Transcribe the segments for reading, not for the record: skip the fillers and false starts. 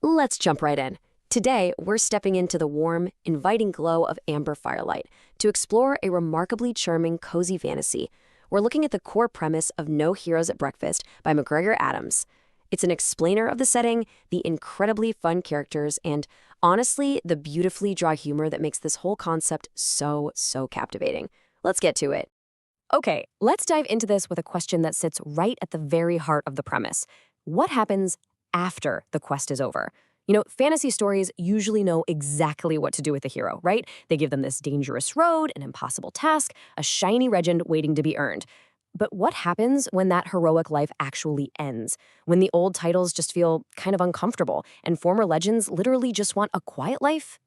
Let's jump right in. Today, we're stepping into the warm, inviting glow of amber firelight to explore a remarkably charming, cozy fantasy. We're looking at the core premise of No Heroes at Breakfast by McGregor Adams. It's an explainer of the setting, the incredibly fun characters, and honestly, the beautifully dry humor that makes this whole concept so captivating. Let's get to it. Okay, let's dive into this with a question that sits right at the very heart of the premise. What happens after the quest is over? Fantasy stories usually know exactly what to do with the hero, right? They give them this dangerous road, an impossible task, a shiny legend waiting to be earned. But what happens when that heroic life actually ends? When the old titles just feel kind of uncomfortable and former legends literally just want a quiet life?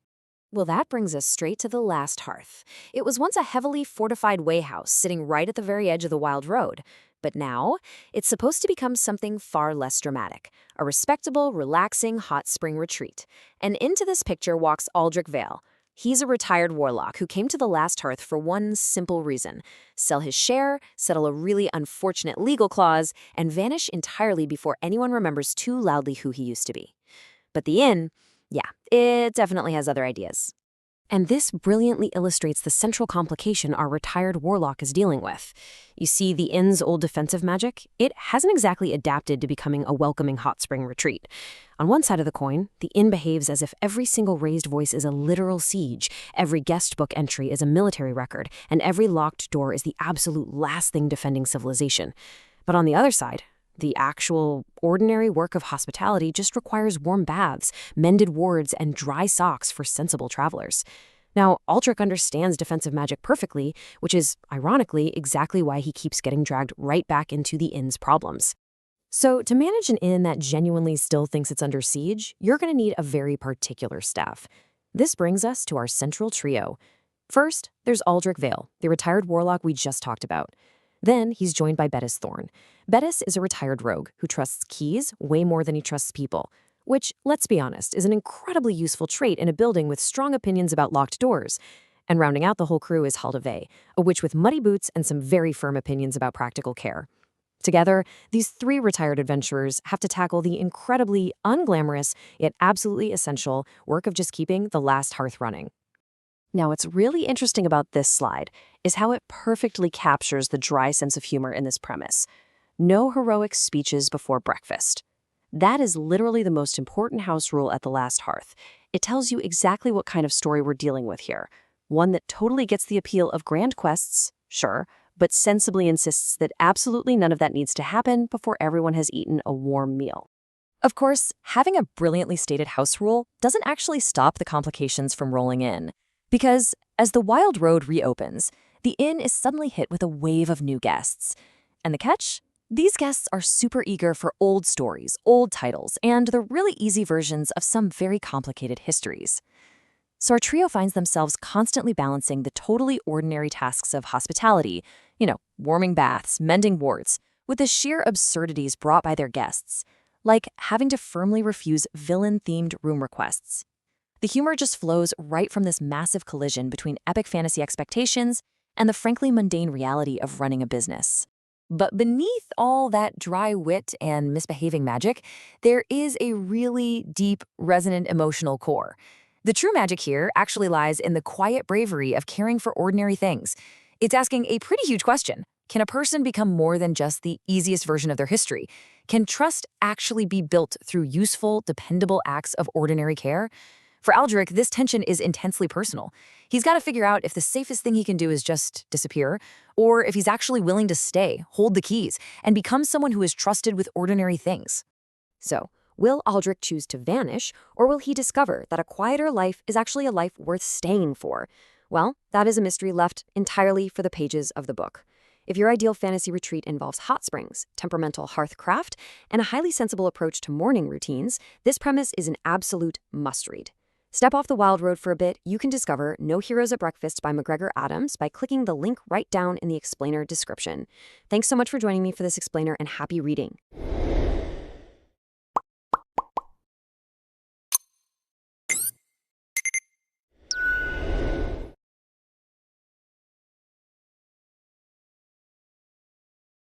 Well, that brings us straight to the Last Hearth. It was once a heavily fortified way house sitting right at the very edge of the wild road. But now, it's supposed to become something far less dramatic, a respectable, relaxing hot spring retreat. And into this picture walks Aldric Vale. He's a retired warlock who came to the Last Hearth for one simple reason: sell his share, settle a really unfortunate legal clause, and vanish entirely before anyone remembers too loudly who he used to be. But the inn, yeah, it definitely has other ideas. And this brilliantly illustrates the central complication our retired warlock is dealing with. You see, the inn's old defensive magic, it hasn't exactly adapted to becoming a welcoming hot spring retreat. On one side of the coin, the inn behaves as if every single raised voice is a literal siege, every guest book entry is a military record, and every locked door is the absolute last thing defending civilization. But on the other side, the actual, ordinary work of hospitality just requires warm baths, mended wards, and dry socks for sensible travelers. Now, Aldrich understands defensive magic perfectly, which is, ironically, exactly why he keeps getting dragged right back into the inn's problems. So, to manage an inn that genuinely still thinks it's under siege, you're going to need a very particular staff. This brings us to our central trio. First, there's Aldric Vale, the retired warlock we just talked about. Then he's joined by Bettis Thorn. Bettis is a retired rogue who trusts keys way more than he trusts people, which, let's be honest, is an incredibly useful trait in a building with strong opinions about locked doors. And rounding out the whole crew is Halda Vey, a witch with muddy boots and some very firm opinions about practical care. Together, these three retired adventurers have to tackle the incredibly unglamorous, yet absolutely essential work of just keeping the Last Hearth running. Now, what's really interesting about this slide is how it perfectly captures the dry sense of humor in this premise. No heroic speeches before breakfast. That is literally the most important house rule at the Last Hearth. It tells you exactly what kind of story we're dealing with here. One that totally gets the appeal of grand quests, sure, but sensibly insists that absolutely none of that needs to happen before everyone has eaten a warm meal. Of course, having a brilliantly stated house rule doesn't actually stop the complications from rolling in. Because as the wild road reopens, the inn is suddenly hit with a wave of new guests. And the catch? These guests are super eager for old stories, old titles, and the really easy versions of some very complicated histories. So our trio finds themselves constantly balancing the totally ordinary tasks of hospitality, warming baths, mending wards, with the sheer absurdities brought by their guests, like having to firmly refuse villain-themed room requests. The humor just flows right from this massive collision between epic fantasy expectations and the frankly mundane reality of running a business. But beneath all that dry wit and misbehaving magic, there is a really deep, resonant emotional core. The true magic here actually lies in the quiet bravery of caring for ordinary things. It's asking a pretty huge question. Can a person become more than just the easiest version of their history? Can trust actually be built through useful, dependable acts of ordinary care? For Aldrich, this tension is intensely personal. He's got to figure out if the safest thing he can do is just disappear, or if he's actually willing to stay, hold the keys, and become someone who is trusted with ordinary things. So, will Aldrich choose to vanish, or will he discover that a quieter life is actually a life worth staying for? Well, that is a mystery left entirely for the pages of the book. If your ideal fantasy retreat involves hot springs, temperamental hearthcraft, and a highly sensible approach to morning routines, this premise is an absolute must-read. Step off the wild road for a bit. You can discover No Heroes at Breakfast by McGregor Adams by clicking the link right down in the explainer description. Thanks so much for joining me for this explainer, and happy reading.